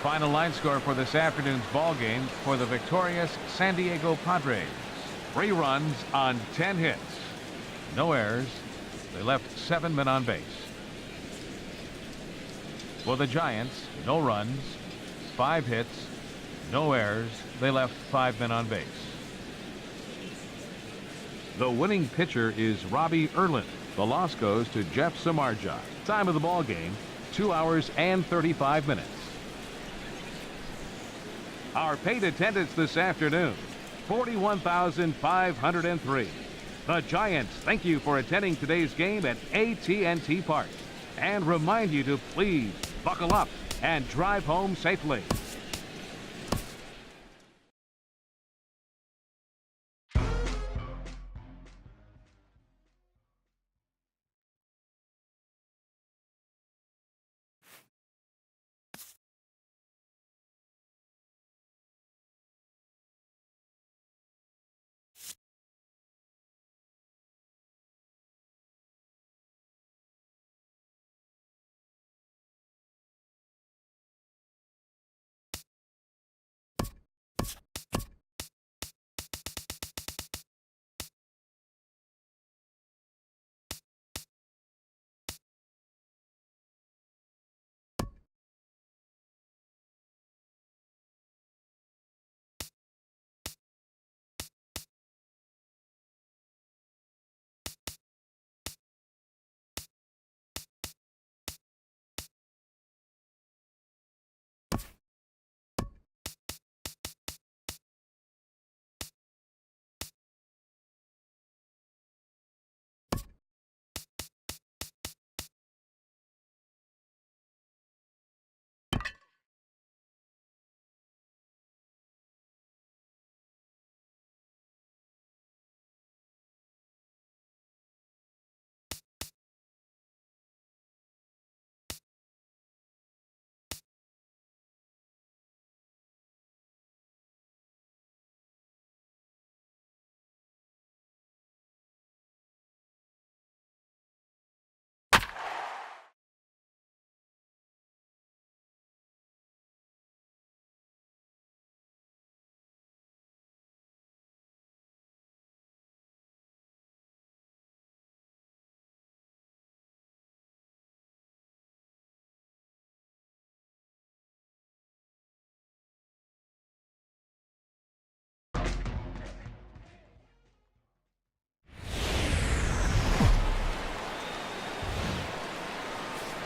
Final line score for this afternoon's ball game for the victorious San Diego Padres. 3 runs on 10 hits. No errors. They left 7 men on base. For the Giants, no runs, 5 hits, no errors. They left 5 men on base. The winning pitcher is Robbie Erlin. The loss goes to Jeff Samardzija. Time of the ball game, 2 hours and 35 minutes. Our paid attendance this afternoon, 41,503. The Giants thank you for attending today's game at AT&T Park and remind you to please buckle up and drive home safely.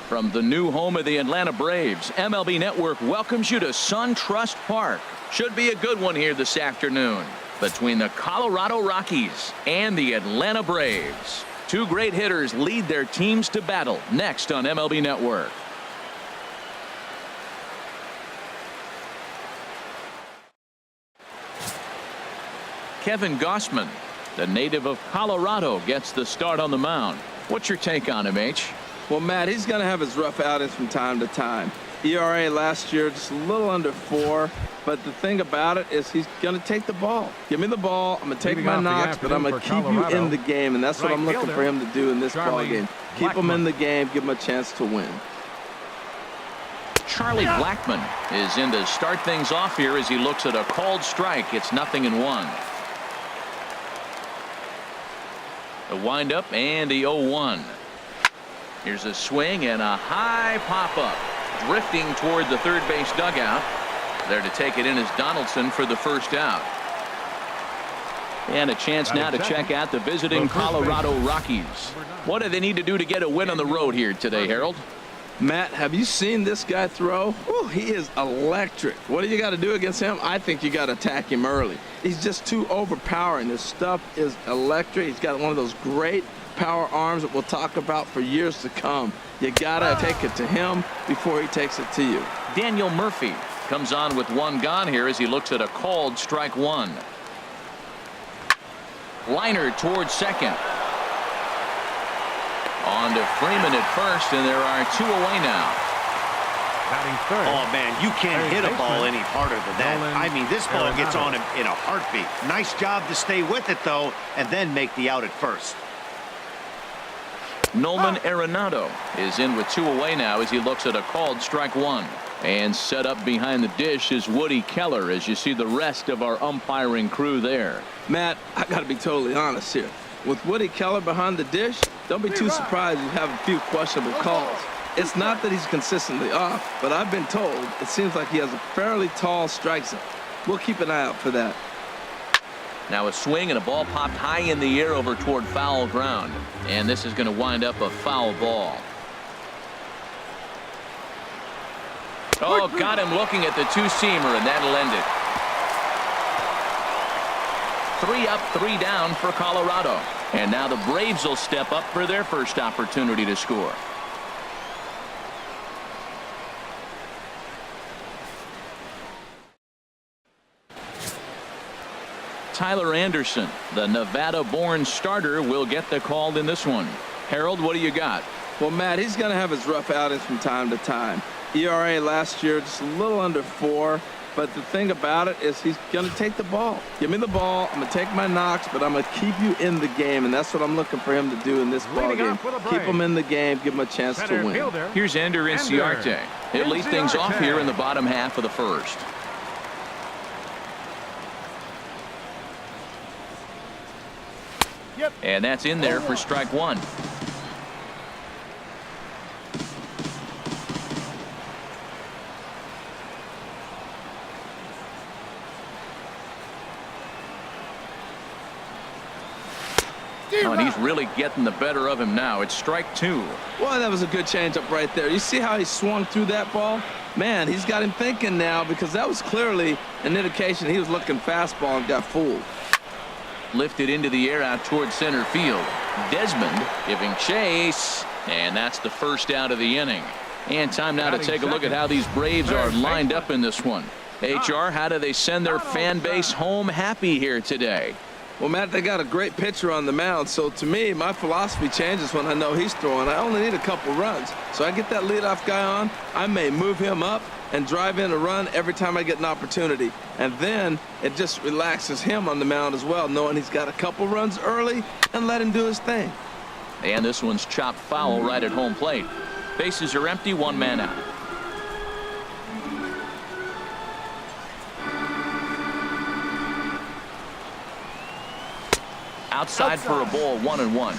From the new home of the Atlanta Braves, MLB Network welcomes you to SunTrust Park. Should be a good one here this afternoon between the Colorado Rockies and the Atlanta Braves. 2 great hitters lead their teams to battle next on MLB Network. Kevin Gausman, the native of Colorado, gets the start on the mound. What's your take on him, H? Well, Matt, he's going to have his rough outings from time to time. ERA last year just a little under 4, but the thing about it is he's going to take the ball. Give me the ball. I'm going to take my knocks, but I'm going to keep you in the game, and that's what I'm looking for him to do in this ball game. Keep him in the game, give him a chance to win. Charlie Blackmon is in to start things off here as he looks at a called strike. It's 0-1. The windup and the 0-1. Here's a swing and a high pop-up. Drifting toward the third base dugout. There to take it in is Donaldson for the first out. And a chance now to check out the visiting Colorado Rockies. What do they need to do to get a win on the road here today, Harold? Matt, have you seen this guy throw? Whew, he is electric. What do you got to do against him? I think you got to attack him early. He's just too overpowering. His stuff is electric. He's got one of those great power arms that we'll talk about for years to come. You gotta take it to him before he takes it to you. Daniel Murphy comes on with 1 gone here as he looks at a called strike 1. Liner towards second. On to Freeman at first, and there are 2 away now. Oh, man, you can't hit a ball any harder than that. I mean, this ball gets on him in a heartbeat. Nice job to stay with it, though, and then make the out at first. Nolan Arenado is in with 2 away now as he looks at a called strike 1. And set up behind the dish is Woody Keller as you see the rest of our umpiring crew there. Matt, I got to be totally honest here. With Woody Keller behind the dish, don't be too surprised you have a few questionable calls. It's not that he's consistently off, but I've been told it seems like he has a fairly tall strike zone. We'll keep an eye out for that. Now a swing and a ball popped high in the air over toward foul ground. And this is going to wind up a foul ball. Oh, got him looking at the two-seamer, and that'll end it. 3 up, 3 down for Colorado. And now the Braves will step up for their first opportunity to score. Tyler Anderson, the Nevada-born starter, will get the call in this one. Harold, what do you got? Well, Matt, he's going to have his rough outings from time to time. ERA last year just a little under 4. But the thing about it is he's going to take the ball. Give me the ball. I'm going to take my knocks, but I'm going to keep you in the game, and that's what I'm looking for him to do in this ball game. Keep him in the game, give him a chance to win. Here's Ender Inciarte. He'll lead things off here in the bottom half of the first. And that's in there for strike 1. Oh, and he's really getting the better of him now. It's strike 2. Well, that was a good changeup right there. You see how he swung through that ball? Man, he's got him thinking now, because that was clearly an indication he was looking fastball and got fooled. Lifted into the air out towards center field. Desmond giving chase, and that's the first out of the inning. And time now to take a look at how these Braves are lined up in this one. HR, how do they send their fan base home happy here today? Well, Matt, they got a great pitcher on the mound, so to me, my philosophy changes when I know he's throwing. I only need a couple runs. So I get that leadoff guy on, I may move him up and drive in a run every time I get an opportunity. And then it just relaxes him on the mound as well, knowing he's got a couple runs early, and let him do his thing. And this one's chopped foul right at home plate. Bases are empty, 1 man out. Outside for a ball, 1-1.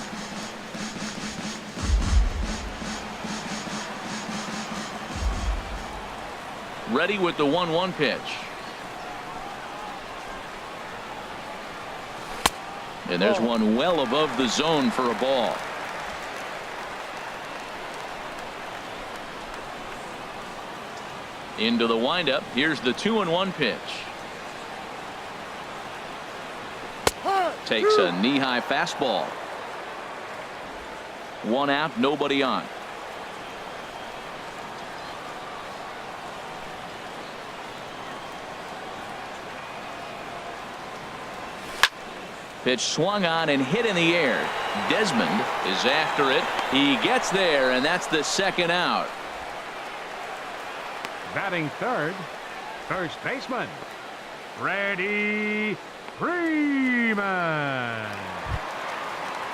Ready with the 1-1 pitch. And there's one well above the zone for a ball. Into the windup. Here's the 2-1 pitch. Takes a knee-high fastball. 1 out, nobody on. Pitch swung on and hit in the air. Desmond is after it. He gets there, and that's the 2nd out. Batting third, first baseman, Freddie Freeman.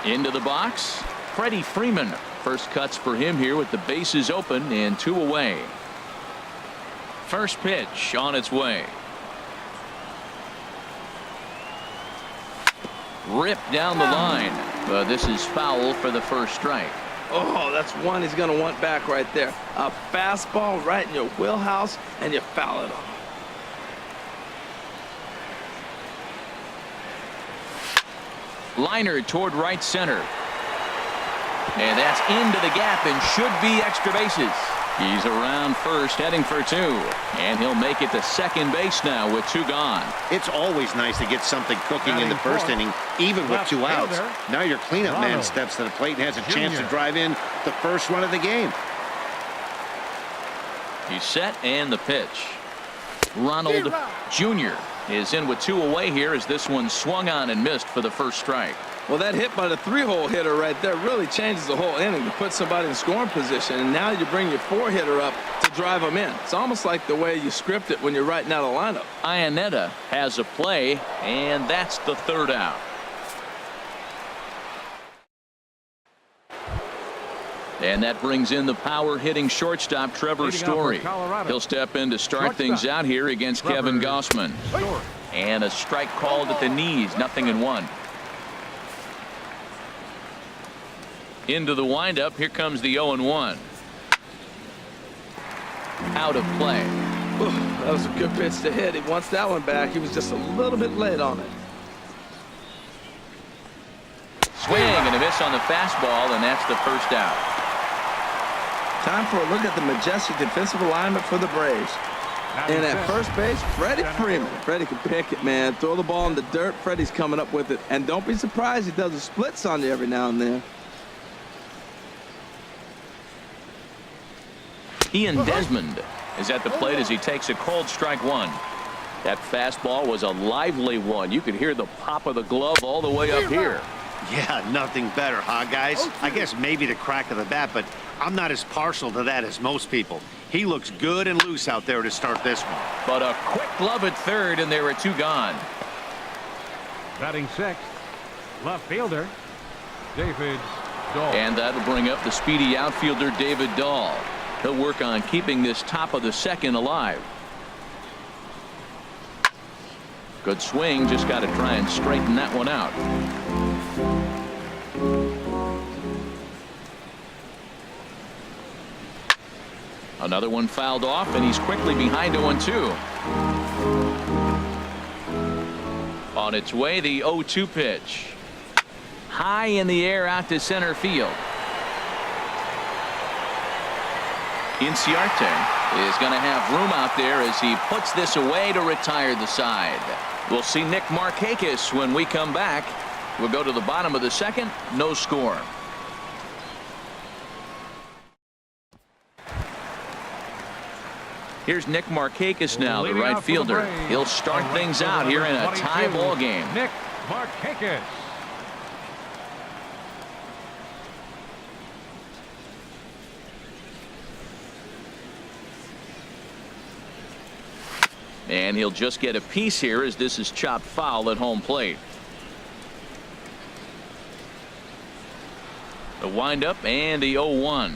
Into the box, Freddie Freeman. First cuts for him here with the bases open and 2 away. First pitch on its way. Ripped down the line, but this is foul for the first strike. Oh, that's one he's going to want back right there. A fastball right in your wheelhouse, and you foul it off. Liner toward right center. And that's into the gap and should be extra bases. He's around first, heading for 2. And he'll make it to second base now with 2 gone. It's always nice to get something cooking in the first inning, even with 2 outs. Now your cleanup man steps to the plate and has a chance to drive in the first run of the game. He's set, and the pitch. Ronald Jr. is in with 2 away here as this one swung on and missed for the first strike. Well, that hit by the 3-hole hitter right there really changes the whole inning to put somebody in scoring position, and now you bring your 4-hitter up to drive them in. It's almost like the way you script it when you're writing out a lineup. Iannetta has a play, and that's the 3rd out. And that brings in the power-hitting shortstop, Trevor Story. He'll step in to start things out here against Kevin Gossman. And a strike called at the knees, 0-1. Into the windup, here comes the 0-1. Out of play. Ooh, that was a good pitch to hit. He wants that one back. He was just a little bit late on it. Swing and a miss on the fastball, and that's the first out. Time for a look at the majestic defensive alignment for the Braves. And at first base, Freddie Freeman. Freddie can pick it, man. Throw the ball in the dirt. Freddie's coming up with it. And don't be surprised he does the splits on you every now and then. Ian Desmond is at the plate as he takes a cold strike one. That fastball was a lively one. You could hear the pop of the glove all the way up here. Yeah, nothing better, huh, guys? I guess maybe the crack of the bat, but I'm not as partial to that as most people. He looks good and loose out there to start this one. But a quick glove at third, and there are two gone. Batting sixth, left fielder, David Dahl. And that'll bring up the speedy outfielder, David Dahl. He'll work on keeping this top of the second alive. Good swing, just got to try and straighten that one out. Another one fouled off, and he's quickly behind 0-2. On its way, the 0-2 pitch. High in the air out to center field. Inciarte is going to have room out there as he puts this away to retire the side. We'll see Nick Markakis when we come back. We'll go to the bottom of the second. No score. Here's Nick Markakis now, the right fielder. He'll start things out here in a tie ball game. Nick Markakis. And he'll just get a piece here as this is chopped foul at home plate. The windup and the 0-1.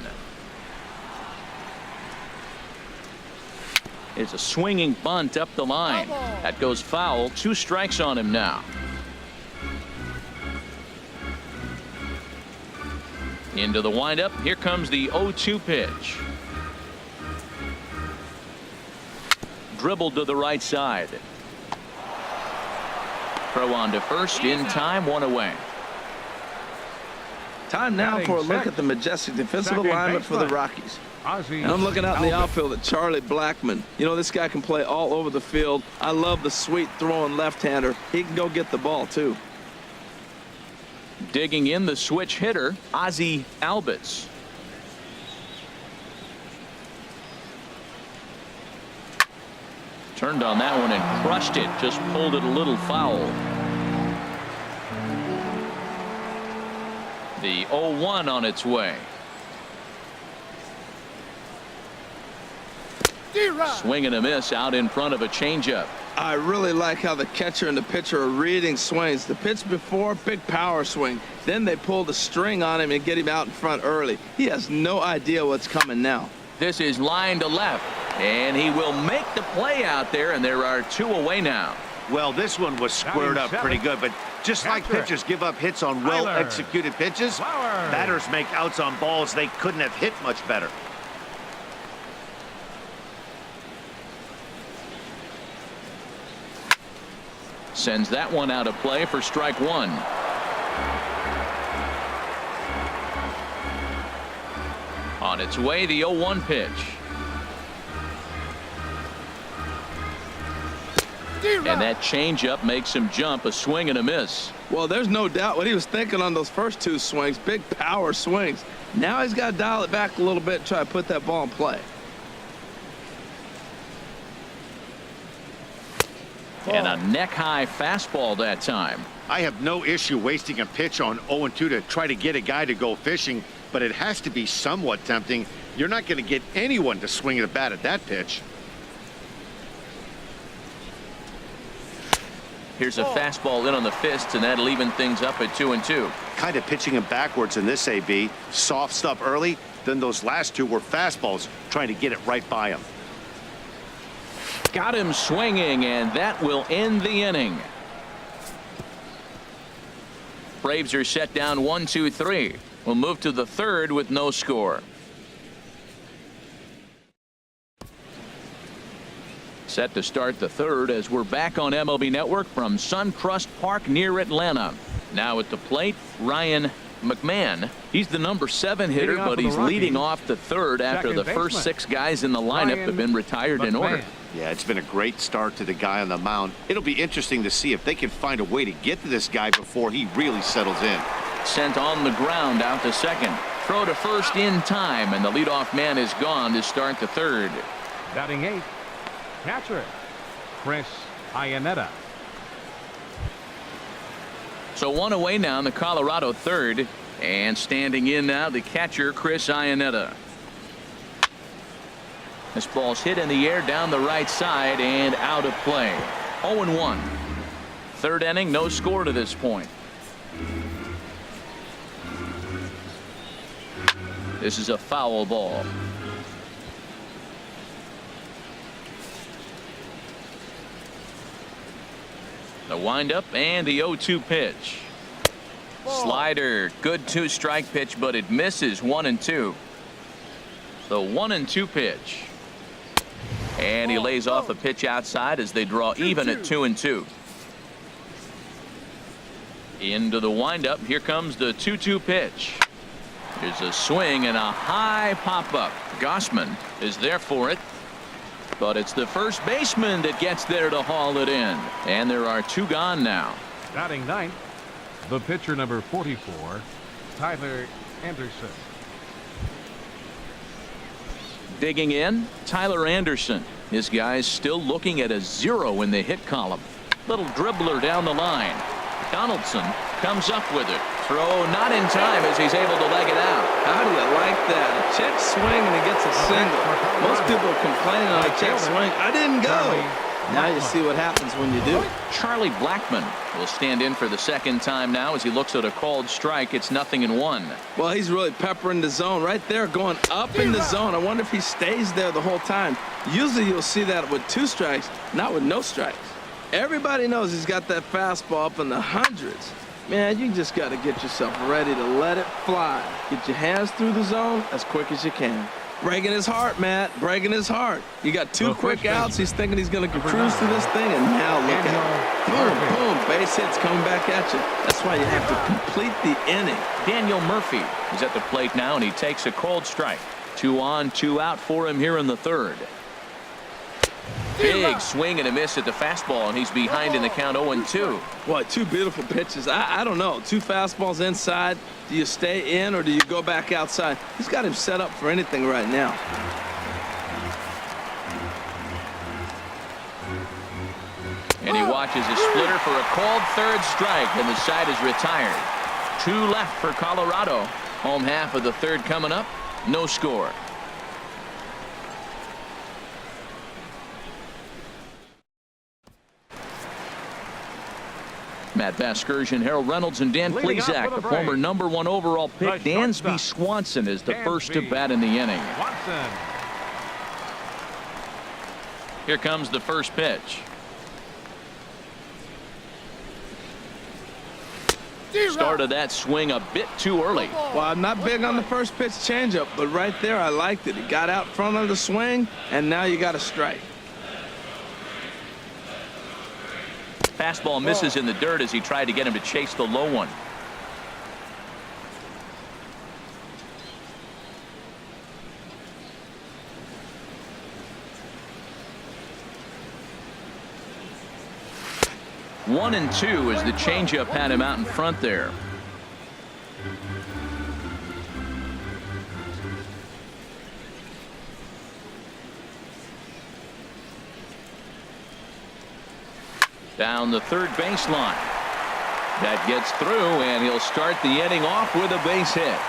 It's a swinging bunt up the line. That goes foul. 2 strikes on him now. Into the windup. Here comes the 0-2 pitch. Dribbled to the right side. Throw on to first in time, 1 away. Time now for a look at the majestic defensive alignment for the Rockies. And I'm looking out in the outfield at Charlie Blackmon. You know, this guy can play all over the field. I love the sweet throwing left-hander. He can go get the ball, too. Digging in the switch hitter, Ozzie Albies. Turned on that one and crushed it. Just pulled it a little foul. The 0-1 on its way. Swing and a miss out in front of a changeup. I really like how the catcher and the pitcher are reading swings. The pitch before, big power swing. Then they pull the string on him and get him out in front early. He has no idea what's coming now. This is line to left, and he will make the play out there, and there are 2 away now. Well, this one was squared up pretty good, but just like pitchers give up hits on well-executed pitches, batters make outs on balls they couldn't have hit much better. Sends that one out of play for strike 1. On its way, the 0-1 pitch. And that changeup makes him jump. A swing and a miss. Well, there's no doubt what he was thinking on those first 2 swings. Big power swings. Now he's got to dial it back a little bit and try to put that ball in play. And a neck-high fastball that time. I have no issue wasting a pitch on 0-2 to try to get a guy to go fishing, but it has to be somewhat tempting. You're not going to get anyone to swing a bat at that pitch. Here's a fastball in on the fists, and that'll even things up at 2-2. Kind of pitching him backwards in this AB. Soft stuff early, Then those last two were fastballs, trying to get it right by him. Got him swinging, and that will end the inning. Braves are set down 1-2-3. We'll move to the third with no score. Set to start the third as we're back on MLB Network from SunTrust Park near Atlanta. Now at the plate, Ryan McMahon. He's the number 7 hitter, but he's leading off the third after the first 6 guys in the lineup have been retired in order. Yeah, it's been a great start to the guy on the mound. It'll be interesting to see if they can find a way to get to this guy before he really settles in. Sent on the ground out to second. Throw to first in time, and the leadoff man is gone to start the third. Batting 8th, catcher Chris Iannetta. So one away now in the Colorado third, and standing in now the catcher Chris Iannetta. This ball's hit in the air down the right side and out of play. 0-1. Third inning, no score to this point. This is a foul ball. The windup and the 0-2 pitch. Slider, good 2-strike pitch, but it misses 1-2. The 1-2 pitch. And he lays off a pitch outside as they draw even at 2-2. Into the windup. Here comes the 2-2 pitch. There's a swing and a high pop-up. Gossman is there for it. But it's the first baseman that gets there to haul it in. And there are 2 gone now. Batting 9th, the pitcher number 44, Tyler Anderson. Digging in, Tyler Anderson. His guy's still looking at a 0 in the hit column. Little dribbler down the line. Donaldson comes up with it. Throw not in time as he's able to leg it out. How do you like that? A check swing and he gets a single. Most people are complaining on a check swing. I didn't go. Now you see what happens when you do. Charlie Blackmon will stand in for the second time now as he looks at a called strike. It's 0-1. Well, he's really peppering the zone right there, going up in the zone. I wonder if he stays there the whole time. Usually you'll see that with 2 strikes, not with no strikes. Everybody knows he's got that fastball up in the hundreds. Man, you just got to get yourself ready to let it fly. Get your hands through the zone as quick as you can. Breaking his heart, Matt. Breaking his heart. You got 2 quick outs. He's thinking he's going to cruise through this thing, and now look at it. Boom, boom. Base hits coming back at you. That's why you have to complete the inning. Daniel Murphy is at the plate now, and he takes a called strike. 2 on, 2 out for him here in the third. Big swing and a miss at the fastball, and he's behind in the count 0-2. Boy, 2 beautiful pitches. I don't know. 2 fastballs inside. Do you stay in or do you go back outside? He's got him set up for anything right now. And he watches a splitter for a called third strike, and the side is retired. 2 left for Colorado. Home half of the third coming up. No score. Matt Vasgersian, Harold Reynolds, and Dan Plesac. The former #1 overall pick, Dansby Swanson, is the first to bat in the inning. Here comes the first pitch. Started that swing a bit too early. Well, I'm not big on the first pitch changeup, but right there I liked it. He got out front of the swing, and now you got a strike. Fastball misses in the dirt as he tried to get him to chase the low one. One and 2 as the changeup had him out in front there. Down the third baseline. That gets through, and he'll start the inning off with a base hit.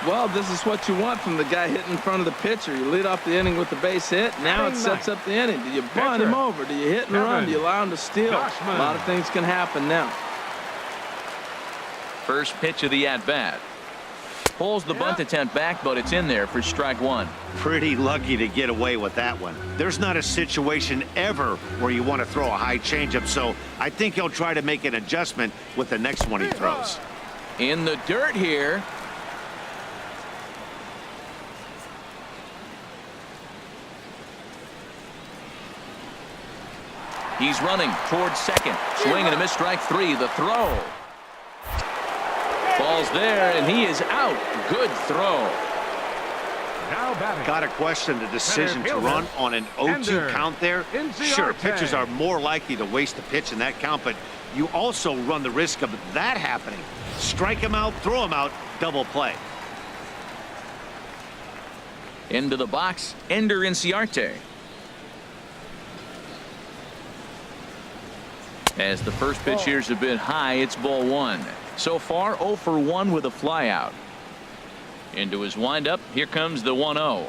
Well, this is what you want from the guy hitting in front of the pitcher. You lead off the inning with the base hit. Now it sets up the inning. Do you bunt him over? Do you hit and run? Do you allow him to steal? A lot of things can happen now. First pitch of the at-bat. Pulls the bunt attempt back, but it's in there for strike one. Pretty lucky to get away with that one. There's not a situation ever where you want to throw a high changeup, so I think he'll try to make an adjustment with the next one he throws. In the dirt here. He's running towards second. Swing and a miss, strike three. The throw. Ball's there, and he is out. Good throw. Now batting. Got to question the decision to run on an 0-2 count there. Sure, pitchers are more likely to waste a pitch in that count, but you also run the risk of that happening. Strike him out, throw him out, double play. Into the box, Ender Inciarte. As the first pitch here's a bit high, it's ball one. So far, 0 for 1 with a flyout. Into his windup, here comes the 1-0.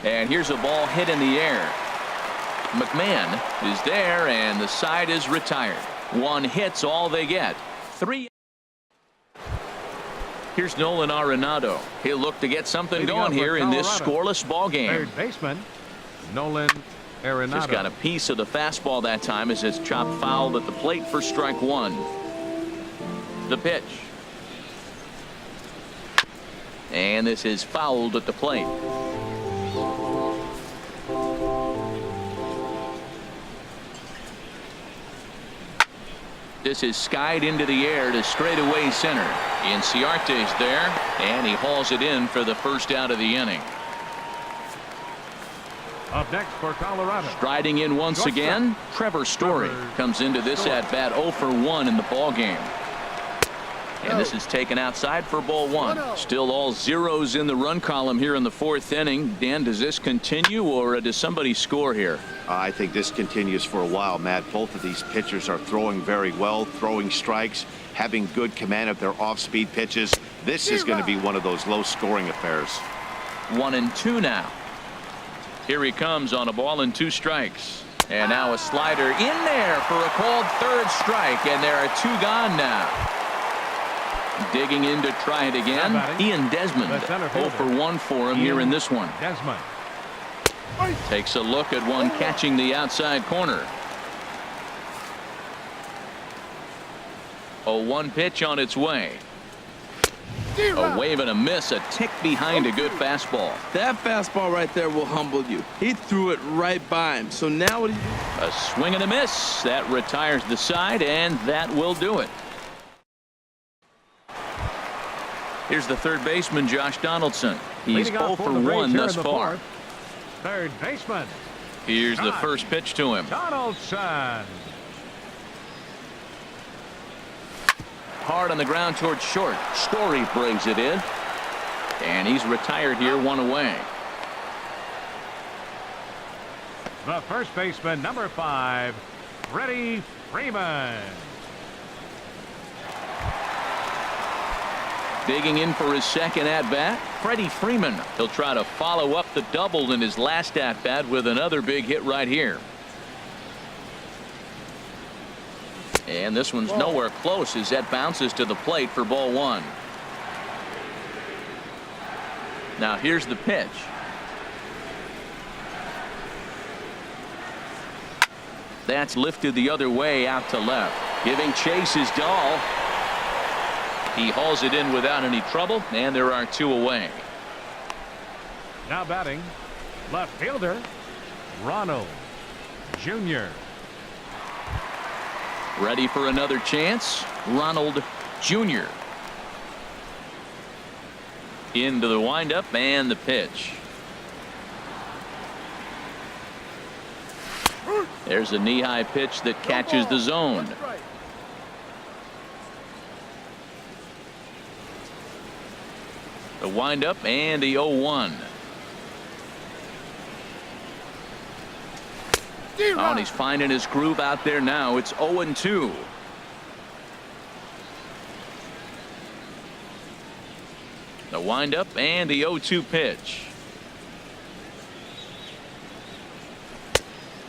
And here's a ball hit in the air. McMahon is there, and the side is retired. One hit's all they get. 3. Here's Nolan Arenado. He'll look to get something going here in this scoreless ball game. Third baseman, Nolan Arenado. Just got a piece of the fastball that time as it's chopped foul at the plate for strike one. The pitch. And this is fouled at the plate. This is skied into the air to straightaway center. Inciarte's there, and he hauls it in for the first out of the inning. Up next for Colorado. Striding in once again, Trevor Story comes into this at bat 0 for 1 in the ball game. And this is taken outside for ball one. Still all zeros in the run column here in the fourth inning. Dan, does this continue, or does somebody score here? I think this continues for a while, Matt. Both of these pitchers are throwing very well, throwing strikes, having good command of their off-speed pitches. This is going to be one of those low-scoring affairs. 1-2 now. Here he comes on a ball and 2 strikes. And now a slider in there for a called third strike, and there are 2 gone now. Digging in to try it again, Ian Desmond. 0 for 1 for him here in this one. Desmond takes a look at one catching the outside corner. A 1 pitch on its way. A wave and a miss, a tick behind a good fastball. That fastball right there will humble you. He threw it right by him. So now what do you do? A swing and a miss. That retires the side, and that will do it. Here's the third baseman, Josh Donaldson. He's 0 for 1 thus far. Third baseman. Here's the first pitch to him. Donaldson. Hard on the ground towards short. Story brings it in. And he's retired here, 1 away. The first baseman, number 5, Freddie Freeman. Digging in for his second at-bat, Freddie Freeman. He'll try to follow up the double in his last at-bat with another big hit right here. And this one's nowhere close as that bounces to the plate for ball one. Now here's the pitch. That's lifted the other way out to left. Giving chase is Dahl. He hauls it in without any trouble, and there are 2 away. Now batting, left fielder, Ronald Jr. Ready for another chance, Ronald Jr. Into the windup and the pitch. There's a knee-high pitch that catches the zone. The windup and the 0-1. Oh, and he's finding his groove out there now. It's 0-2. The windup and the 0-2 pitch.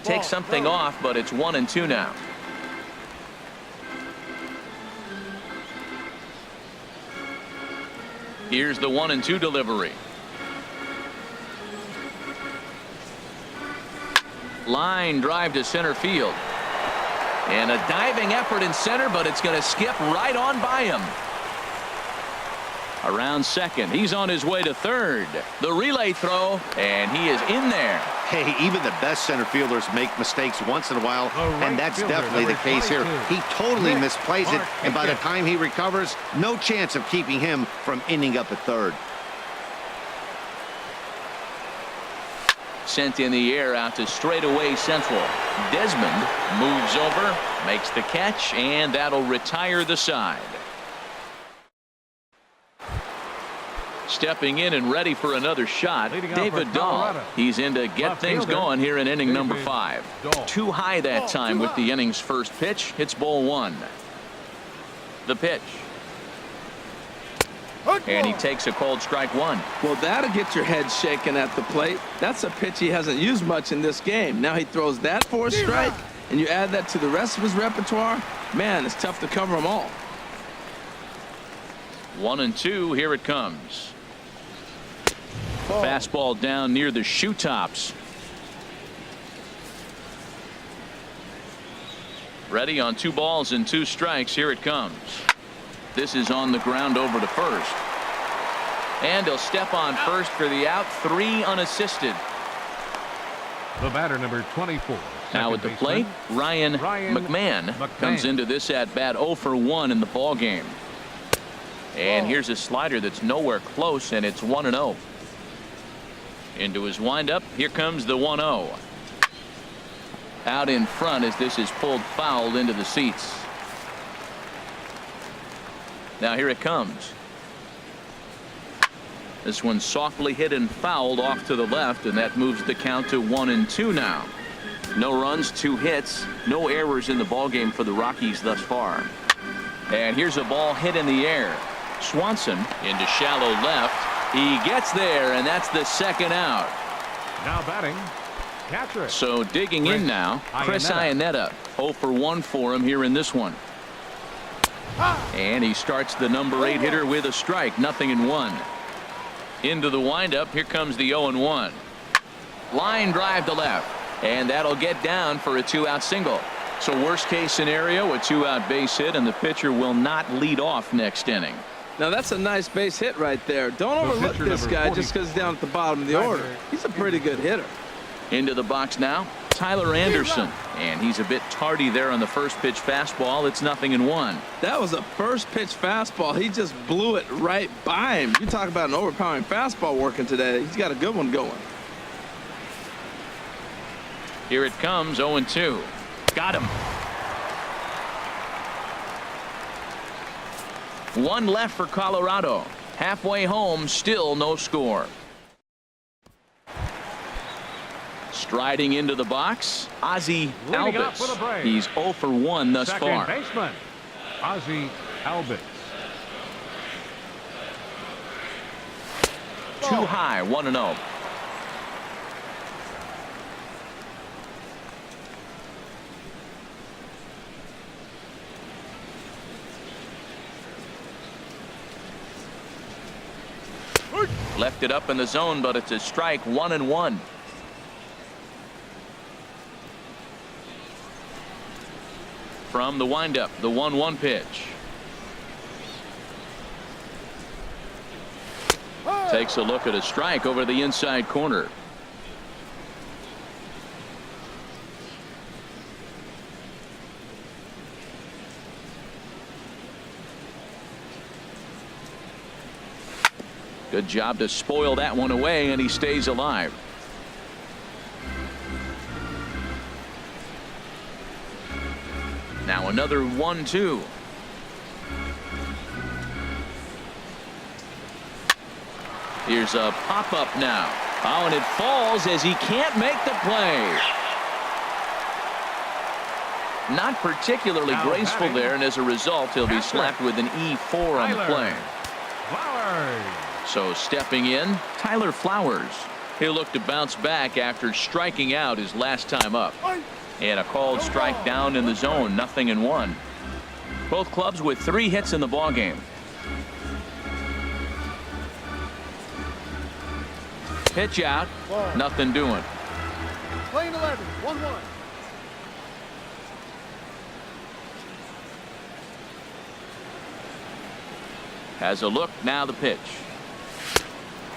Takes something off, but it's 1-2 now. Here's the 1-2 delivery. Line drive to center field. And a diving effort in center, but it's going to skip right on by him. Around second. He's on his way to third. The relay throw, and he is in there. Hey, even the best center fielders make mistakes once in a while, and that's definitely the case here. He totally misplays it, and by the time he recovers, no chance of keeping him from ending up at third. Sent in the air out to straightaway central. Desmond moves over, makes the catch, and that'll retire the side. Stepping in and ready for another shot, David Dahl. He's in to get things going here in inning number 5. Too high that time with the inning's first pitch. Hits ball 1. The pitch. And he takes a called strike 1. Well, that'll get your head shaken at the plate. That's a pitch he hasn't used much in this game. Now he throws that for a strike, and you add that to the rest of his repertoire. Man, it's tough to cover them all. 1-2. Here it comes. Fastball down near the shoe tops. Ready on 2 balls and 2 strikes. Here it comes. This is on the ground over to first. And he'll step on first for the out. 3 unassisted. The batter, number 24. Now at the plate, Ryan McMahon comes into this at bat 0 for 1 in the ball game. And here's a slider that's nowhere close, and it's 1-0. Into his windup. Here comes the 1-0. Out in front as this is pulled foul into the seats. Now here it comes. This one softly hit and fouled off to the left, and that moves the count to 1-2 now. No runs, 2 hits, no errors in the ballgame for the Rockies thus far. And here's a ball hit in the air. Swanson into shallow left. He gets there, and that's the second out. Now batting, catcher. So digging in now, Chris Iannetta. 0 for 1 for him here in this one. And he starts the number 8 hitter with a strike. 0-1. Into the windup. Here comes the 0-1. Line drive to left. And that'll get down for a 2-out single. So worst case scenario, a 2-out base hit, and the pitcher will not lead off next inning. Now that's a nice base hit right there. Don't overlook this guy just because he's down at the bottom of the order. He's a pretty good hitter. Into the box now, Tyler Anderson. And he's a bit tardy there on the first pitch fastball. It's 0-1. That was a first pitch fastball. He just blew it right by him. You talk about an overpowering fastball working today. He's got a good one going. Here it comes. 0-2. Got him. 1 left for Colorado. Halfway home, still no score. Striding into the box, Ozzie Albies. He's 0 for 1 thus far. Second baseman, Ozzie Albies. Too high, 1-0. Left it up in the zone, but it's a strike. 1-1. From the windup, the 1-1 pitch. Takes a look at a strike over the inside corner. Good job to spoil that one away, and he stays alive. Now another 1-2. Here's a pop-up now. Oh, and it falls as he can't make the play. Not particularly graceful there, and as a result, he'll be slapped with an E4 on the play. So stepping in, Tyler Flowers. He'll look to bounce back after striking out his last time up. And a called strike down in the zone. 0-1. Both clubs with 3 hits in the ballgame. Pitch out. Nothing doing. Playing 11, 1-1. Has a look, now the pitch.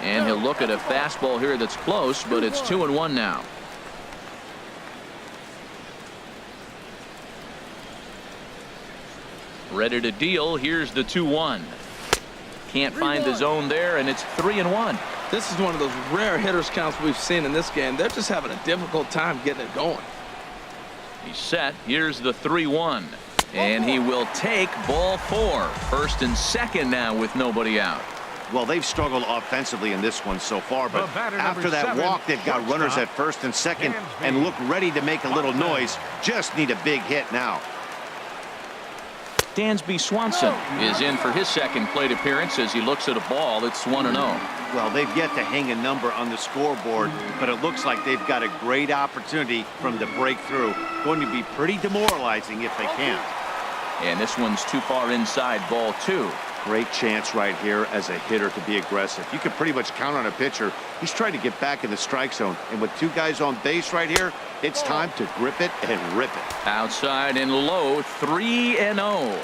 And he'll look at a fastball here that's close, but it's 2-1 now. Ready to deal. Here's the 2-1. Can't find the zone there, and it's 3-1. This is one of those rare hitters counts we've seen in this game. They're just having a difficult time getting it going. He's set. Here's the 3-1. And he will take ball 4. First and second now with nobody out. Well, they've struggled offensively in this one so far, but after that walk, they've got runners at first and second and look ready to make a little noise. Just need a big hit now. Dansby Swanson is in for his second plate appearance as he looks at a ball that's 1-0. Well, they've yet to hang a number on the scoreboard, but it looks like they've got a great opportunity from the breakthrough. Going to be pretty demoralizing if they can't. And this one's too far inside, ball 2. Great chance right here as a hitter to be aggressive. You can pretty much count on a pitcher. He's trying to get back in the strike zone. And with 2 guys on base right here, it's time to grip it and rip it. Outside and low, 3-0.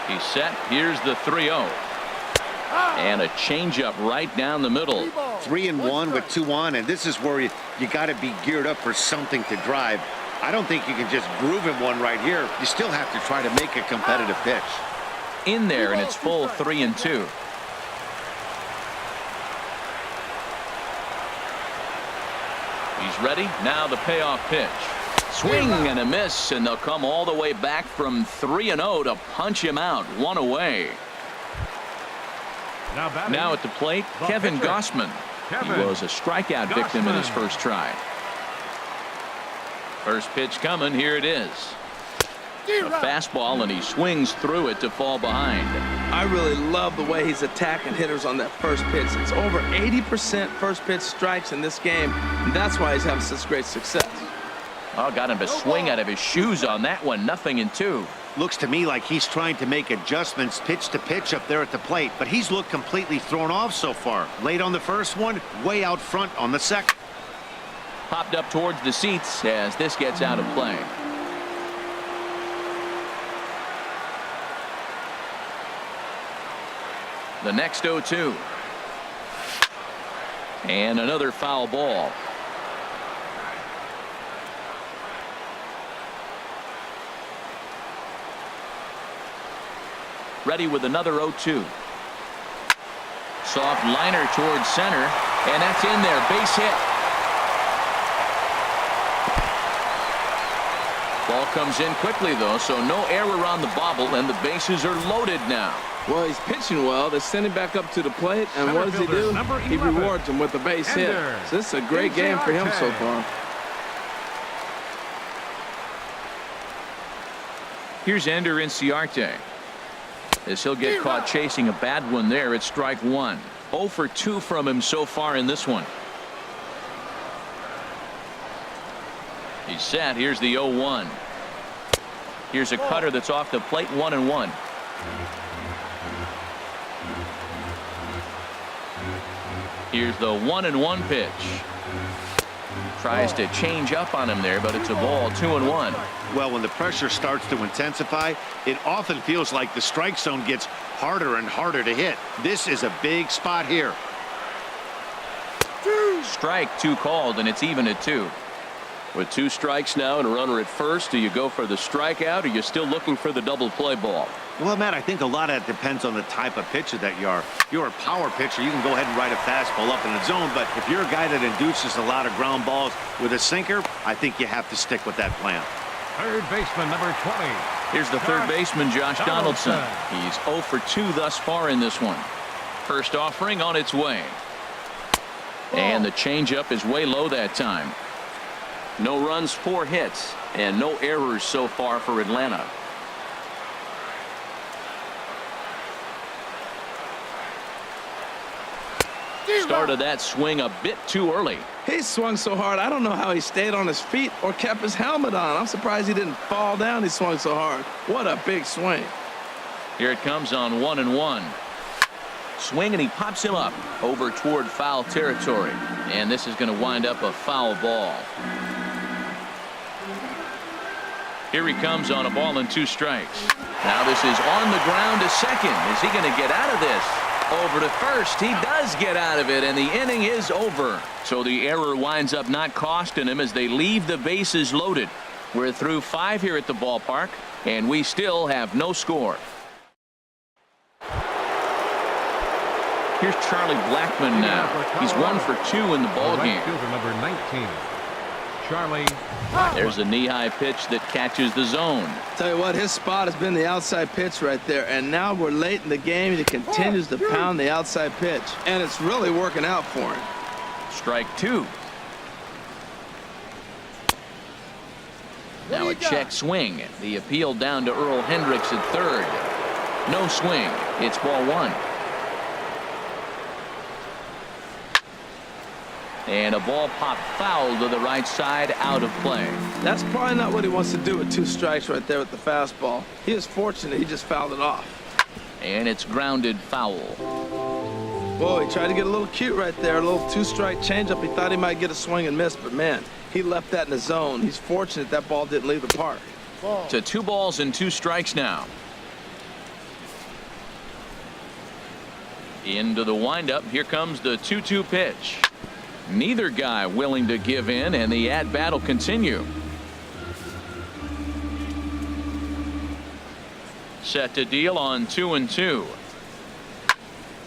He's set. Here's the 3-0. And a changeup right down the middle. 3-1 with 2 on, and this is where you got to be geared up for something to drive. I don't think you can just groove him one right here. You still have to try to make a competitive pitch. In there, and it's full 3-2. He's ready. Now the payoff pitch. Swing and a miss, and they'll come all the way back from 3-0 to punch him out. 1 away. Now at the plate, Kevin Gossman. He was a strikeout victim in his first try. First pitch coming. Here it is. A fastball, and he swings through it to fall behind. I really love the way he's attacking hitters on that first pitch. It's over 80% first pitch strikes in this game, and that's why he's having such great success. Oh, got him to swing out of his shoes on that one. 0-2. Looks to me like he's trying to make adjustments pitch to pitch up there at the plate, but he's looked completely thrown off so far. Late on the first one, way out front on the second. Popped up towards the seats as this gets out of play. The next 0-2. And another foul ball. Ready with another 0-2. Soft liner towards center, and that's in there. Base hit. Ball comes in quickly, though, so no error on the bobble, and the bases are loaded now. Well, he's pitching well. They send him back up to the plate, and what does he do? He rewards him with a base hit. So this is a great game for him so far. Here's Ender Inciarte. As he'll get caught chasing a bad one there at strike 1. 0 for 2 from him so far in this one. He's set. Here's the 0-1. Here's a cutter that's off the plate. 1-1. Here's the 1-1 pitch. Tries to change up on him there, but it's a ball. 2-1. Well, when the pressure starts to intensify, it often feels like the strike zone gets harder and harder to hit. This is a big spot here. Strike 2 called, and it's even at 2. With 2 strikes now and a runner at first, do you go for the strikeout, or are you still looking for the double play ball? Well, Matt, I think a lot of that depends on the type of pitcher that you are. If you're a power pitcher, you can go ahead and ride a fastball up in the zone, but if you're a guy that induces a lot of ground balls with a sinker, I think you have to stick with that plan. Third baseman, number 20. Here's the third baseman, Josh Donaldson. He's 0 for 2 thus far in this one. First offering on its way. And the changeup is way low that time. No runs, 4 hits, and no errors so far for Atlanta. Started that swing a bit too early. He swung so hard, I don't know how he stayed on his feet or kept his helmet on. I'm surprised he didn't fall down. He swung so hard. What a big swing. Here it comes on 1-1. Swing, and he pops him up over toward foul territory. And this is going to wind up a foul ball. Here he comes on a ball and 2 strikes. Now this is on the ground to second. Is he going to get out of this? Over to first. He does get out of it, and the inning is over. So the error winds up not costing him as they leave the bases loaded. We're through 5 here at the ballpark, and we still have no score. Here's Charlie Blackmon now. He's 1 for 2 in the ball game. Fielder number 19, Charlie. There's a knee-high pitch that catches the zone. Tell you what, his spot has been the outside pitch right there, and now we're late in the game, and he continues to pound the outside pitch, and it's really working out for him. Strike 2. Now a check swing. The appeal down to Earl Hendricks at third. No swing. It's ball 1. And a ball popped foul to the right side, out of play. That's probably not what he wants to do with 2 strikes right there with the fastball. He is fortunate he just fouled it off. And it's grounded foul. Whoa, he tried to get a little cute right there, a little 2-strike changeup. He thought he might get a swing and miss, but man, he left that in the zone. He's fortunate that ball didn't leave the park. To 2 balls and 2 strikes now. Into the windup. Here comes the 2-2 pitch. Neither guy willing to give in, and the at-bat will continue. Set to deal on 2-2.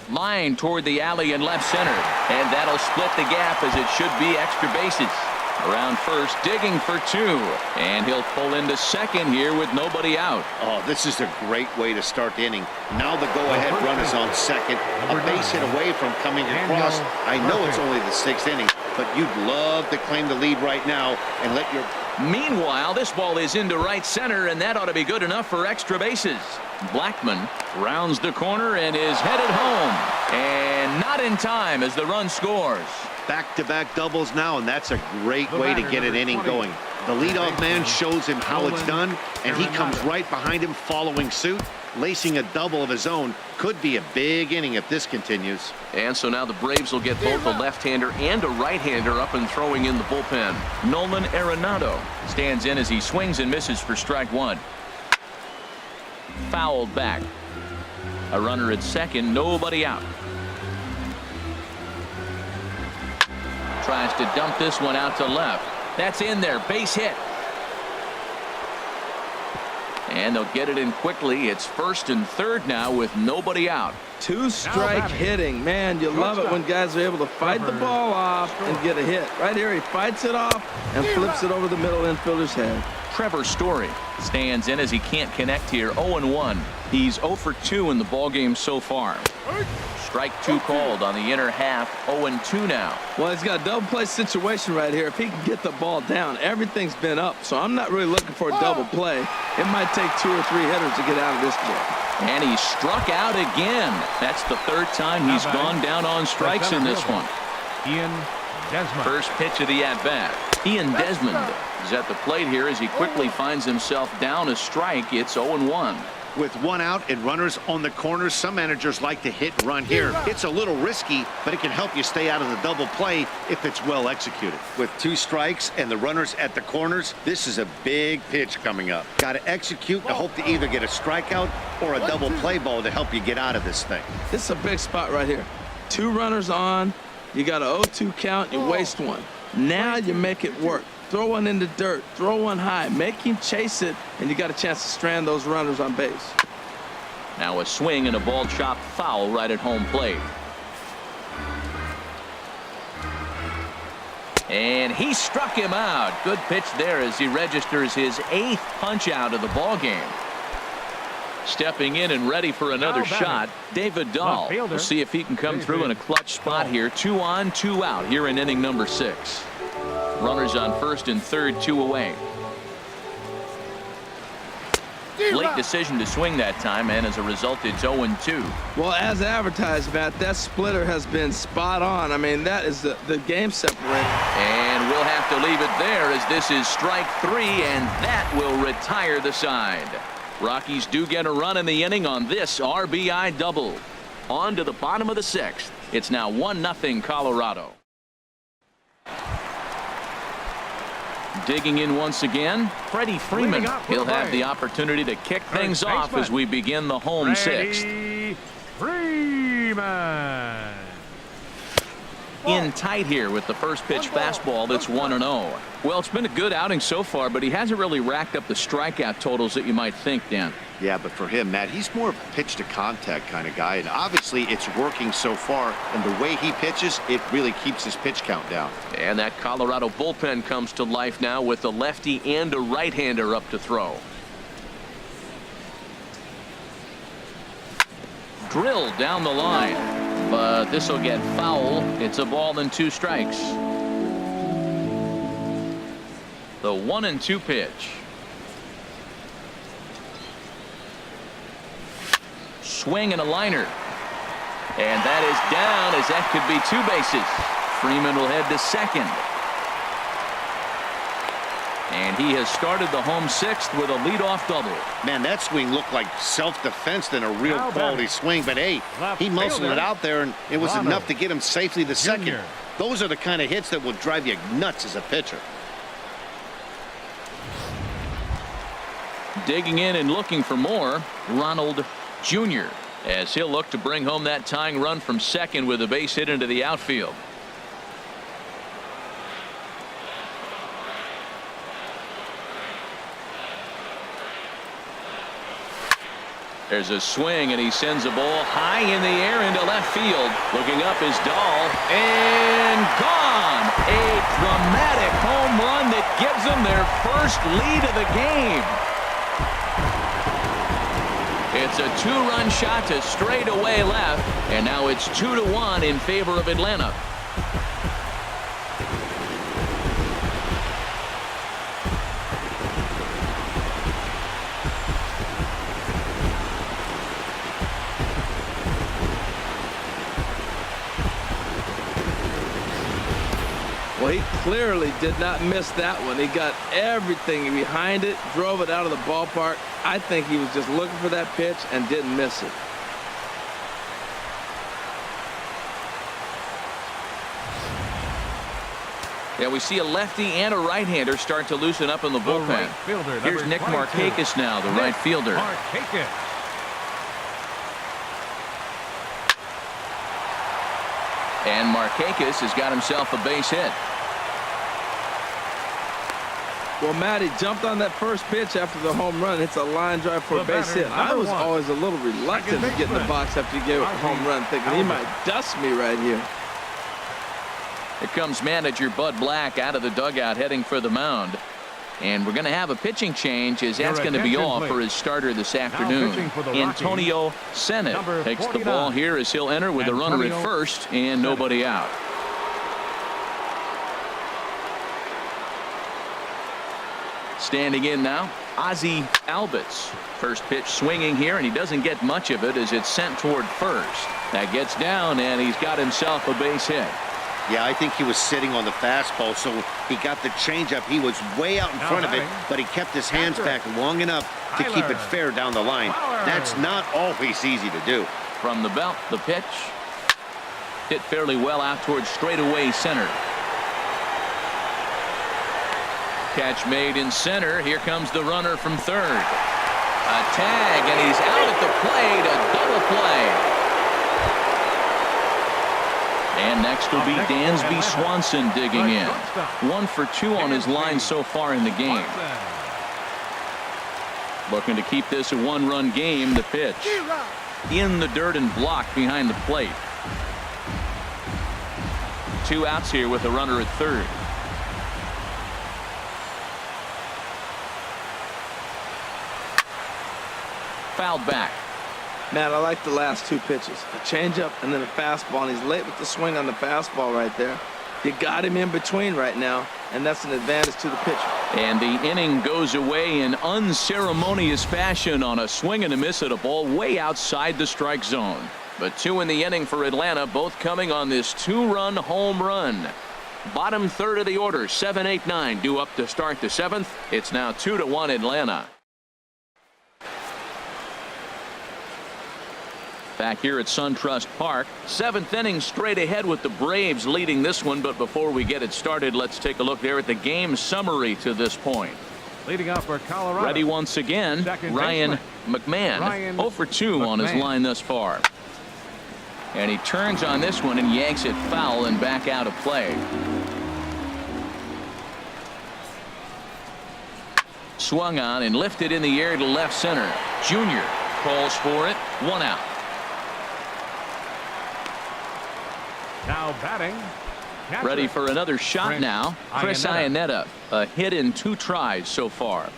Line toward the alley in left center, and that'll split the gap as it should be extra bases. Around first, digging for 2, and he'll pull into second here with nobody out. Oh, this is a great way to start the inning. Now the go-ahead run is on second, a base hit away from coming across. I know it's only the 6th inning, but you'd love to claim the lead right now and let your... Meanwhile, this ball is into right center, and that ought to be good enough for extra bases. Blackmon rounds the corner and is headed home, and not in time as the run scores. Back-to-back doubles now, and that's a great way to get an inning going. The leadoff man shows him how it's done, and he comes right behind him following suit. Lacing a double of his own could be a big inning if this continues. And so now the Braves will get both a left-hander and a right-hander up and throwing in the bullpen. Nolan Arenado stands in as he swings and misses for strike 1. Fouled back. A runner at second, nobody out. Tries to dump this one out to left. That's in there, base hit. And they'll get it in quickly. It's first and third now with nobody out. 2-strike hitting. Man, you love it when guys are able to fight the ball off and get a hit. Right here, he fights it off and flips it over the middle infielder's head. Trevor Story stands in as he can't connect here. 0-1. He's 0 for 2 in the ballgame so far. Strike 2 called on the inner half. 0-2 now. Well, he's got a double play situation right here. If he can get the ball down, everything's been up. So I'm not really looking for a double play. It might take 2 or 3 hitters to get out of this game. And he struck out again. That's the 3rd time he's gone down on strikes in this one. Ian Desmond. First pitch of the at-bat. Ian Desmond is at the plate here as he quickly finds himself down a strike. It's 0-1. With 1 out and runners on the corners, some managers like to hit and run here. It's a little risky, but it can help you stay out of the double play if it's well executed. With 2 strikes and the runners at the corners, this is a big pitch coming up. Got to execute to hope to either get a strikeout or a double play ball to help you get out of this thing. This is a big spot right here. 2 runners on. You got an 0-2 count. You waste 1. Now you make it work. Throw one in the dirt, throw one high, make him chase it, and you got a chance to strand those runners on base. Now a swing and a ball chopped foul right at home plate. And he struck him out. Good pitch there as he registers his 8th punch out of the ball game. Stepping in and ready for another shot, David Dahl. We'll see if he can come through in a clutch spot here. 2 on, 2 out here in inning number 6. Runners on first and third, 2 away. Late decision to swing that time, and as a result, it's 0-2. Well, as advertised, Matt, that splitter has been spot on. I mean, that is the game separator. And we'll have to leave it there as this is strike 3, and that will retire the side. Rockies do get a run in the inning on this RBI double. On to the bottom of the 6th. It's now 1-0 Colorado. Digging in once again, Freddie Freeman. He'll have the opportunity to kick things off as we begin the home 6th. Freeman. In tight here with the first pitch fastball that's 1-0. Well, it's been a good outing so far, but he hasn't really racked up the strikeout totals that you might think, Dan. Yeah, but for him, Matt, he's more of a pitch to contact kind of guy, and obviously it's working so far, and the way he pitches, it really keeps his pitch count down. And that Colorado bullpen comes to life now with a lefty and a right-hander up to throw. Drilled down the line, but this will get foul. It's a ball and 2 strikes. The 1-2 pitch. Swing and a liner. And that is down, as that could be 2 bases. Freeman will head to second. And he has started the home 6th with a leadoff double. Man, that swing looked like self-defense than a real quality swing, but hey, he muscled it out there, and it was enough to get him safely to second. Those are the kind of hits that will drive you nuts as a pitcher. Digging in and looking for more, Ronald Jr., as he'll look to bring home that tying run from second with a base hit into the outfield. There's a swing, and he sends a ball high in the air into left field. Looking up is Dahl, and gone. A dramatic home run that gives them their first lead of the game. It's a 2-run shot to straightaway left, and now it's 2-1 in favor of Atlanta. Well, he clearly did not miss that one. He got everything behind it, drove it out of the ballpark. I think he was just looking for that pitch and didn't miss it. Yeah, we see a lefty and a right-hander start to loosen up in the bullpen. Here's Nick Markakis now, the right fielder. And Markakis has got himself a base hit. Well, Matt, he jumped on that first pitch after the home run. It's a line drive for a base hit. I was always a little reluctant to get in the box after you gave a home run, thinking he might dust me right here. Here comes manager Bud Black out of the dugout heading for the mound. And we're going to have a pitching change, as that's going to be all for his starter this afternoon. Antonio Sennett takes the ball here as he'll enter with a runner at first and nobody out. Standing in now, Ozzie Albies. First pitch swinging here, and he doesn't get much of it as it's sent toward first. That gets down, and he's got himself a base hit. Yeah, I think he was sitting on the fastball, so he got the changeup. He was way out in front of it, but he kept his hands back long enough to keep it fair down the line. That's not always easy to do. From the belt, the pitch. Hit fairly well out towards straightaway center. Catch made in center. Here comes the runner from third. A tag, and he's out at the plate. A double play. And next will be Dansby Swanson digging in. 1 for 2 on his line so far in the game. Looking to keep this a 1-run game. The pitch in the dirt and blocked behind the plate. 2 outs here with a runner at third. Fouled back. Matt, I like the last 2 pitches. A changeup and then a fastball, and he's late with the swing on the fastball right there. You got him in between right now, and that's an advantage to the pitcher. And the inning goes away in unceremonious fashion on a swing and a miss at a ball way outside the strike zone. But 2 in the inning for Atlanta, both coming on this 2-run home run. Bottom third of the order, 7, 8, 9 due up to start the 7th. It's now 2-1 Atlanta. Back here at SunTrust Park, 7th inning straight ahead with the Braves leading this one. But before we get it started, let's take a look there at the game summary to this point. Leading off for Colorado. Ready once again, Ryan McMahon. 0 for 2 on his line thus far. And he turns on this one and yanks it foul and back out of play. Swung on and lifted in the air to left center. Junior calls for it. 1 out. Now batting. Ready for another shot now. Chris Iannetta. A hit in 2 tries so far.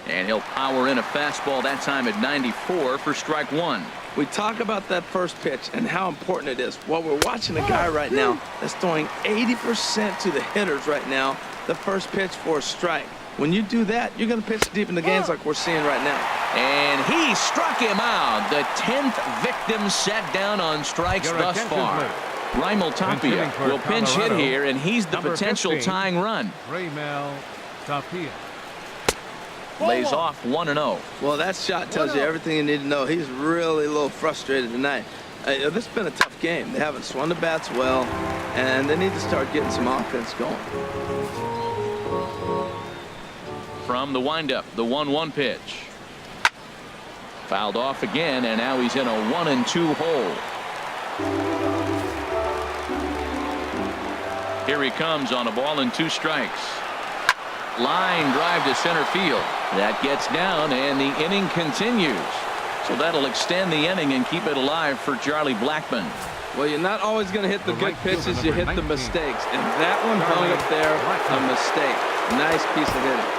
And he'll power in a fastball that time at 94 for strike 1. We talk about that first pitch and how important it is. Well, we're watching a guy right now that's throwing 80% to the hitters right now. The first pitch for a strike. When you do that, you're going to pitch deep in the games like we're seeing right now. And he struck him out. The 10th victim set down on strikes thus far. Raimel Tapia will pinch hit here, and he's the potential tying run. Raimel Tapia. Lays off 1-0. Well, that shot tells you everything you need to know. He's really a little frustrated tonight. This has been a tough game. They haven't swung the bats well, and they need to start getting some offense going. From the windup, the 1-1 pitch. Fouled off again, and now he's in a 1-2 hole. Here he comes on a ball and 2 strikes. Line drive to center field. That gets down, and the inning continues. So that'll extend the inning and keep it alive for Charlie Blackmon. Well, you're not always going to hit the good pitches. You hit the mistakes. And that one hung up there, a mistake. Nice piece of hitting.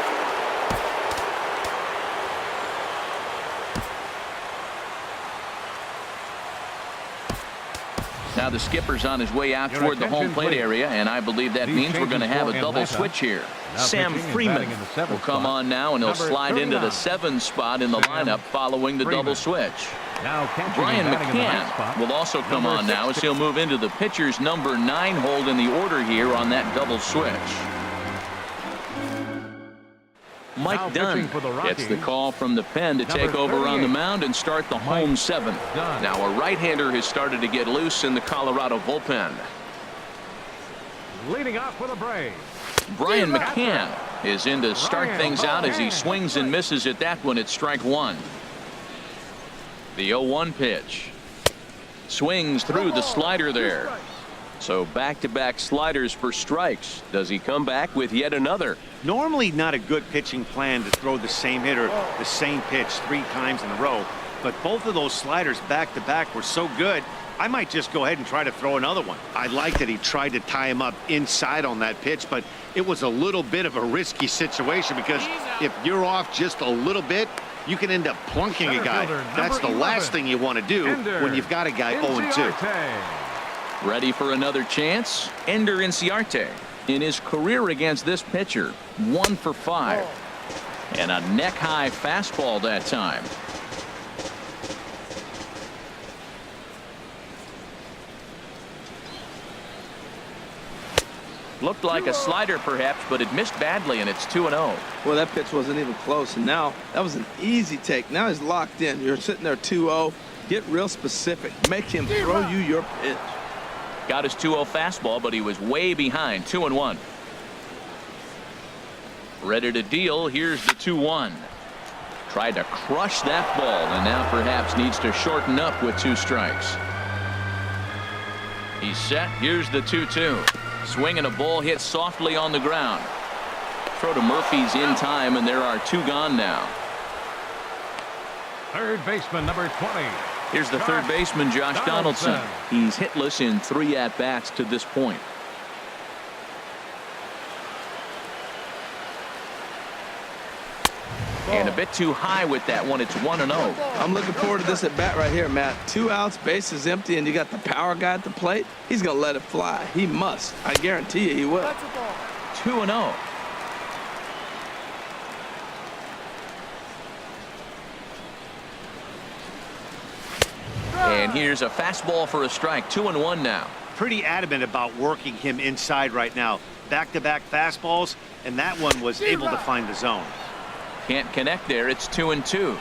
Now the skipper's on his way out toward the home plate area, and I believe that means we're going to have a double switch here. Sam Freeman will come on now, and he'll slide into the 7th spot in the lineup following the double switch. Brian McCann will also come on now as he'll move into the pitcher's number 9 hold in the order here on that double switch. Mike Dunn gets the call from the pen to take over on the mound and start the home 7th. Now a right-hander has started to get loose in the Colorado bullpen. Leading off for the Braves. Brian McCann is in to start things out as he swings and misses at that one at strike 1. The 0-1 pitch. Swings through the slider there. So back-to-back sliders for strikes. Does he come back with yet another? Normally not a good pitching plan to throw the same hitter the same pitch 3 times in a row, but both of those sliders back-to-back were so good, I might just go ahead and try to throw another one. I like that he tried to tie him up inside on that pitch, but it was a little bit of a risky situation because if you're off just a little bit, you can end up plunking a guy. That's the last thing you want to do when you've got a guy 0-2. Ready for another chance? Ender Inciarte in his career against this pitcher, 1 for 5. And a neck-high fastball that time. Looked like a slider perhaps, but it missed badly, and it's 2-0. Well, that pitch wasn't even close, and now that was an easy take. Now he's locked in. You're sitting there 2-0. Get real specific. Make him throw you your pitch. Got his 2-0 fastball, but he was way behind. 2-1. Ready to deal. Here's the 2-1. Tried to crush that ball, and now perhaps needs to shorten up with 2 strikes. He's set. Here's the 2-2. Swinging a ball hit softly on the ground. Throw to Murphy's in time, and there are 2 gone now. Third baseman number 20. Here's the third baseman, Josh Donaldson. He's hitless in 3 at-bats to this point. And a bit too high with that one. It's 1-0. I'm looking forward to this at bat right here, Matt. 2 outs, bases empty, and you got the power guy at the plate. He's going to let it fly. He must. I guarantee you he will. 2-0. And here's a fastball for a strike. 2-1 now. Pretty adamant about working him inside right now. Back-to-back fastballs, and that one was able to find the zone. Can't connect there. It's 2-2.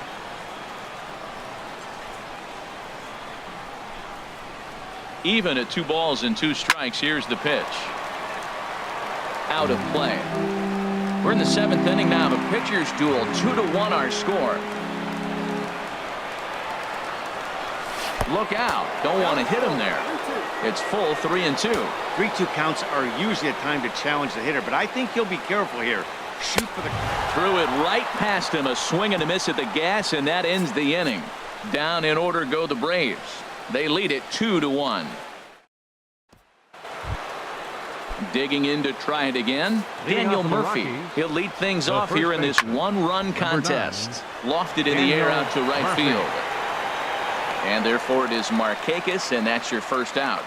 Even at 2 balls and 2 strikes. Here's the pitch. Out of play. We're in the 7th inning now of a pitcher's duel. 2-1 our score. Look out. Don't want to hit him there. It's full 3-2. 3-2 counts are usually a time to challenge the hitter, but I think he'll be careful here. Shoot for the... Threw it right past him. A swing and a miss at the gas, and that ends the inning. Down in order go the Braves. They lead it 2-1. Digging in to try it again. Daniel Murphy. He'll lead things off here in this 1-run contest. Lofted in the air out to right field. And therefore it is Markakis, and that's your first out.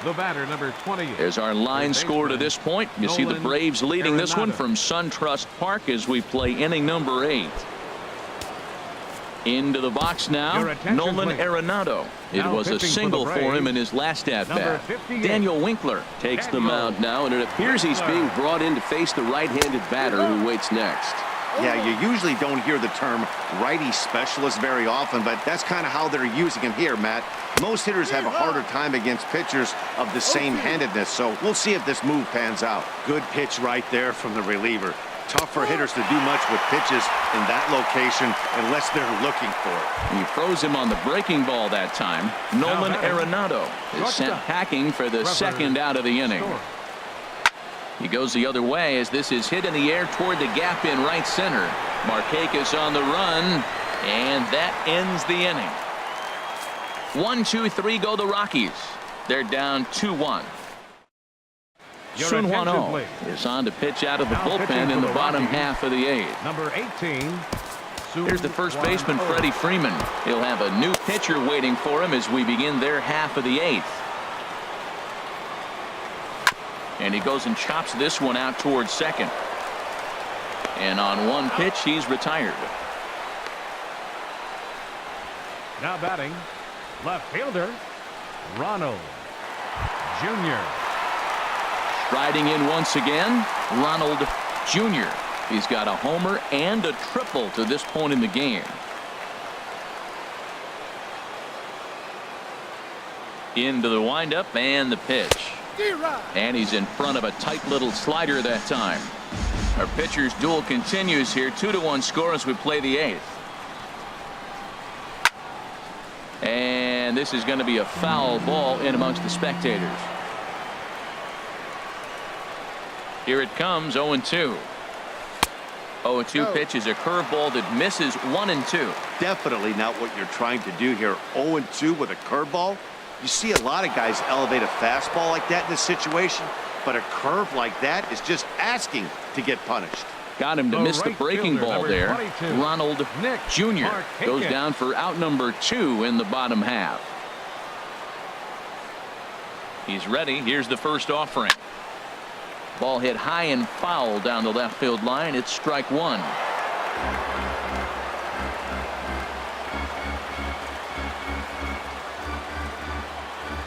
The batter, number 28. There's our line score to this point. You see the Braves leading this one from SunTrust Park as we play inning number 8. Into the box now, Nolan Arenado. It was a single for him in his last at-bat. Daniel Winkler takes the mound now, and it appears he's being brought in to face the right-handed batter who waits next. Yeah, you usually don't hear the term righty specialist very often, but that's kind of how they're using him here, Matt. Most hitters have a harder time against pitchers of the same handedness, so we'll see if this move pans out. Good pitch right there from the reliever. Tough for hitters to do much with pitches in that location unless they're looking for it. He froze him on the breaking ball that time. Nolan Arenado is sent packing for the second out of the inning. He goes the other way as this is hit in the air toward the gap in right center. Markakis on the run, and that ends the inning. 1-2-3 go the Rockies. They're down 2-1. Sun Hwan-Oh is on to pitch out of the bullpen in the bottom half of the 8th. Number 18. Here's the first baseman, Freddie Freeman. He'll have a new pitcher waiting for him as we begin their half of the 8th. And he goes and chops this one out towards second. And on one pitch, he's retired. Now batting, left fielder, Ronald Jr. Striding in once again, Ronald Jr. He's got a homer and a triple to this point in the game. Into the windup and the pitch. And he's in front of a tight little slider that time. Our pitcher's duel continues here. 2-1 score as we play the 8th. And this is going to be a foul ball in amongst the spectators. Here it comes, 0-2. 0-2 pitch is a curveball that misses 1-2. Definitely not what you're trying to do here. 0-2 with a curveball. You see a lot of guys elevate a fastball like that in this situation, but a curve like that is just asking to get punished. Got him to miss the breaking ball there. Ronald Jr. goes down for out number 2 in the bottom half. He's ready. Here's the first offering. Ball hit high and foul down the left field line. It's strike 1.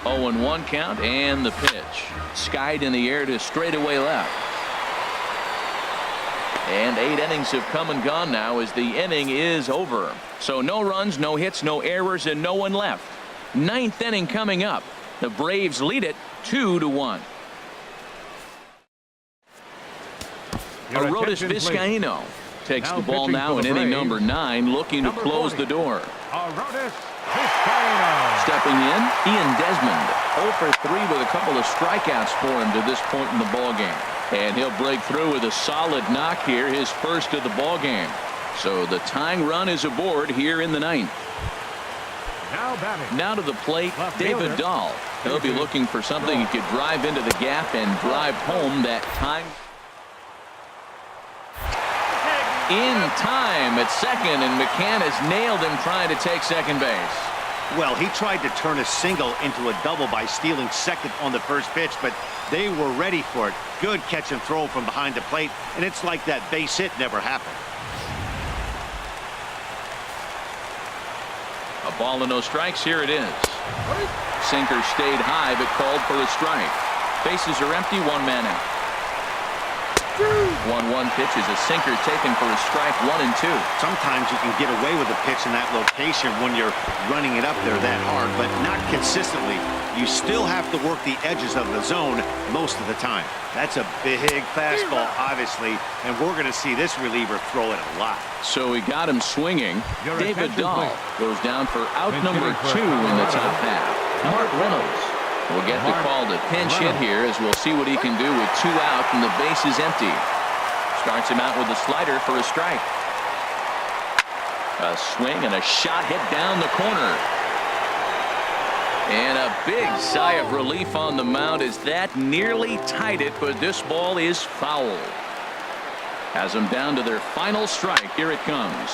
Oh, and 1 count, and the pitch. Skied in the air to straightaway left. And 8 innings have come and gone now as the inning is over. So no runs, no hits, no errors, and no one left. 9th inning coming up. The Braves lead it 2-1. Arodys Vizcaíno takes the ball now in inning number 9, looking to close the door. Arodys Vizcaíno. Stepping in, Ian Desmond. 0 for 3 with a couple of strikeouts for him to this point in the ballgame. And he'll break through with a solid knock here, his first of the ballgame. So the tying run is aboard here in the 9th. Now to the plate, David Dahl. He'll be looking for something he could drive into the gap and drive home that time. In time at second, and McCann has nailed him trying to take second base. Well, he tried to turn a single into a double by stealing second on the first pitch, but they were ready for it. Good catch and throw from behind the plate, and it's like that base hit never happened. A ball and no strikes. Here it is. Sinker stayed high but called for a strike. Bases are empty. 1 man out. 1-1 pitch is a sinker taken for a strike, 1 and 2. Sometimes you can get away with a pitch in that location when you're running it up there that hard, but not consistently. You still have to work the edges of the zone most of the time. That's a big fastball, obviously, and we're going to see this reliever throw it a lot. So he got him swinging. Your David attention, Dahl please. goes down for out Been number hitting for 2 in the Colorado. top half. Mark Reynolds will get the call to pinch hit here as we'll see what he can do with 2 out and the bases empty. Starts him out with a slider for a strike. A swing and a shot hit down the corner. And a big sigh of relief on the mound as that nearly tied it, but this ball is foul. Has them down to their final strike. Here it comes.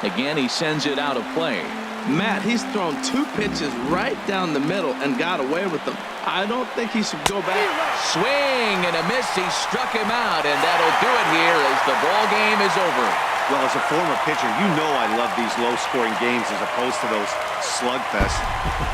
Again, he sends it out of play. Matt, he's thrown 2 pitches right down the middle and got away with them. I don't think he should go back. Swing and a miss. He struck him out, and that'll do it here as the ball game is over. Well, as a former pitcher, you know I love these low-scoring games as opposed to those slugfests.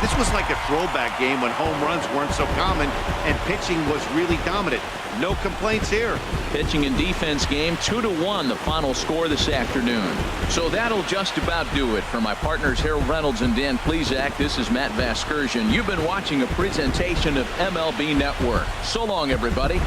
This was like a throwback game when home runs weren't so common and pitching was really dominant. No complaints here. Pitching and defense game 2-1 the final score this afternoon. So that'll just about do it. For my partners Harold Reynolds and Dan Plesac, this is Matt Vasgersian. You've been watching a presentation of MLB Network. So long, everybody.